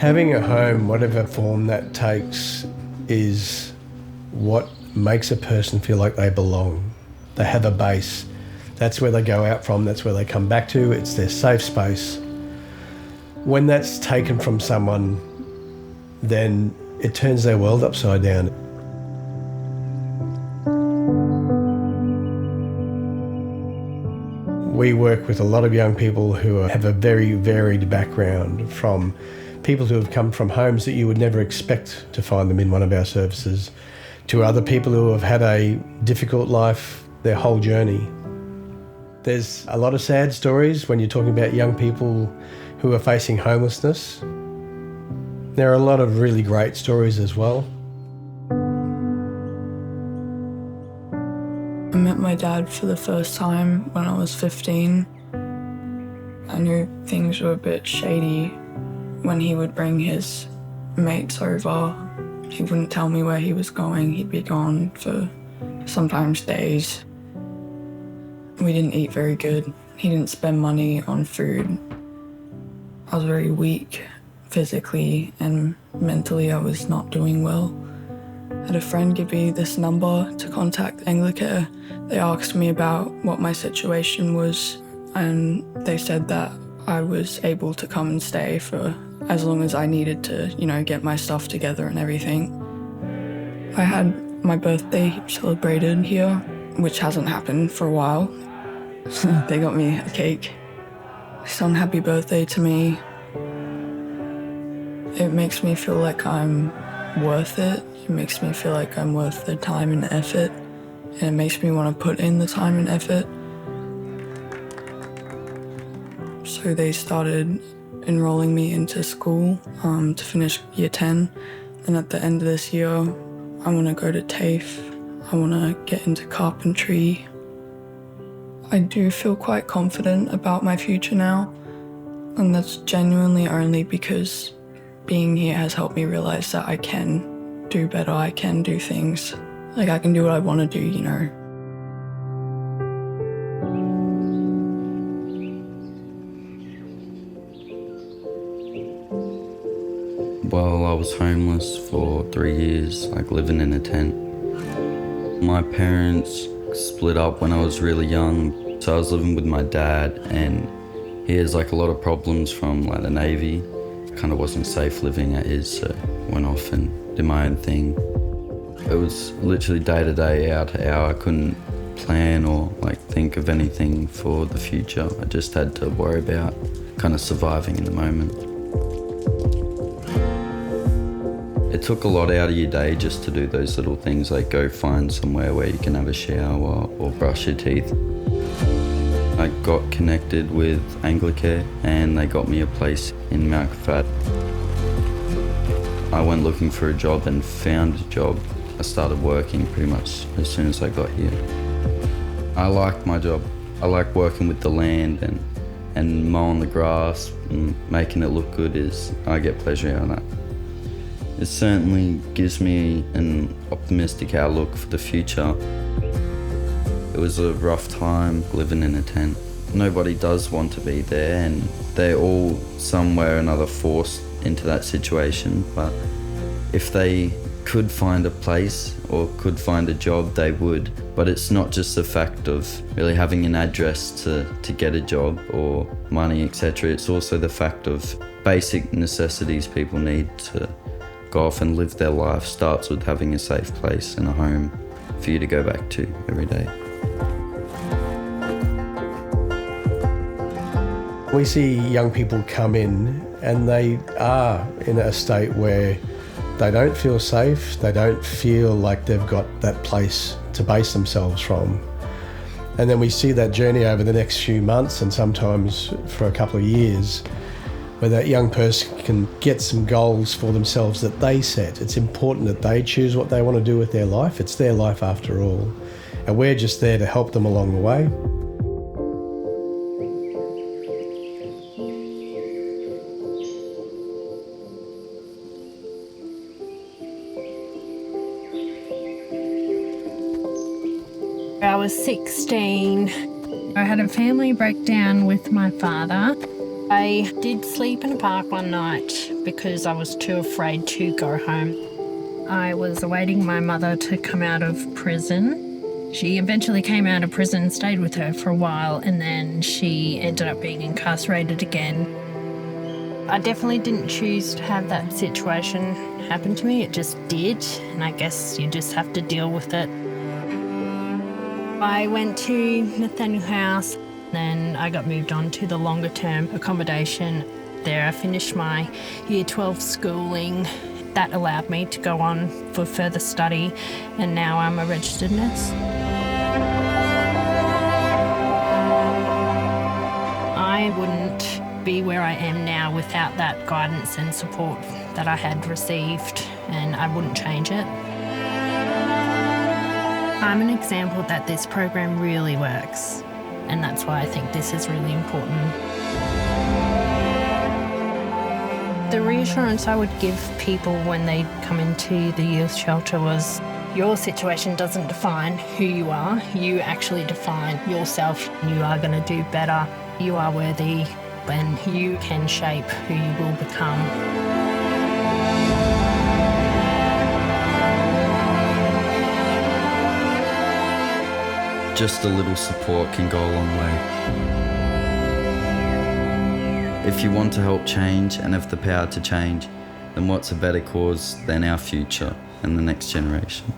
Having a home, whatever form that takes, is what makes a person feel like they belong. They have a base. That's where they go out from, that's where they come back to, it's their safe space. When that's taken from someone, then it turns their world upside down. We work with a lot of young people who have a very varied background, from people who have come from homes that you would never expect to find them in one of our services, to other people who have had a difficult life their whole journey. There's a lot of sad stories when you're talking about young people who are facing homelessness. There are a lot of really great stories as well. I met my dad for the first time when I was 15. I knew things were a bit shady when he would bring his mates over. He wouldn't tell me where he was going. He'd be gone for sometimes days. We didn't eat very good. He didn't spend money on food. I was very weak physically, and mentally I was not doing well. I had a friend give me this number to contact Anglicare. They asked me about what my situation was, and they said that I was able to come and stay for as long as I needed to, get my stuff together and everything. I had my birthday celebrated here, which hasn't happened for a while. They got me a cake. They sung happy birthday to me. It makes me feel like I'm worth it. It makes me feel like I'm worth the time and effort. And it makes me want to put in the time and effort. So they started enrolling me into school to finish year 10. And at the end of this year, I want to go to TAFE. I want to get into carpentry. I do feel quite confident about my future now, and that's genuinely only because being here has helped me realize that I can do better, I can do things. Like, I can do what I want to do, Well, I was homeless for 3 years, living in a tent. My parents split up when I was really young, so I was living with my dad, and he has a lot of problems from the Navy. Kind of wasn't safe living at his, so went off and did my own thing. It was literally day to day, hour to hour. I couldn't plan or think of anything for the future. I just had to worry about kind of surviving in the moment. It took a lot out of your day just to do those little things, like go find somewhere where you can have a shower or brush your teeth. I got connected with Anglicare and they got me a place in Mount Fat. I went looking for a job and found a job. I started working pretty much as soon as I got here. I like my job. I like working with the land and mowing the grass and making it look good. I get pleasure out of that. It certainly gives me an optimistic outlook for the future. It was a rough time living in a tent. Nobody does want to be there, and they're all somewhere or another forced into that situation. But if they could find a place or could find a job, they would. But it's not just the fact of really having an address to get a job or money, etc. It's also the fact of basic necessities people need to go off and live their life. Starts with having a safe place and a home for you to go back to every day. We see young people come in and they are in a state where they don't feel safe, they don't feel like they've got that place to base themselves from. And then we see that journey over the next few months and sometimes for a couple of years, where that young person can get some goals for themselves that they set. It's important that they choose what they want to do with their life. It's their life after all. And we're just there to help them along the way. I was 16. I had a family breakdown with my father. I did sleep in a park one night because I was too afraid to go home. I was awaiting my mother to come out of prison. She eventually came out of prison and stayed with her for a while, and then she ended up being incarcerated again. I definitely didn't choose to have that situation happen to me. It just did, and I guess you just have to deal with it. I went to Nathaniel House, then I got moved on to the longer term accommodation. There I finished my Year 12 schooling. That allowed me to go on for further study, and now I'm a registered nurse. I wouldn't be where I am now without that guidance and support that I had received, and I wouldn't change it. I'm an example that this program really works, and that's why I think this is really important. The reassurance I would give people when they come into the youth shelter was, your situation doesn't define who you are. You actually define yourself. You are going to do better. You are worthy, and you can shape who you will become. Just a little support can go a long way. If you want to help change and have the power to change, then what's a better cause than our future and the next generation?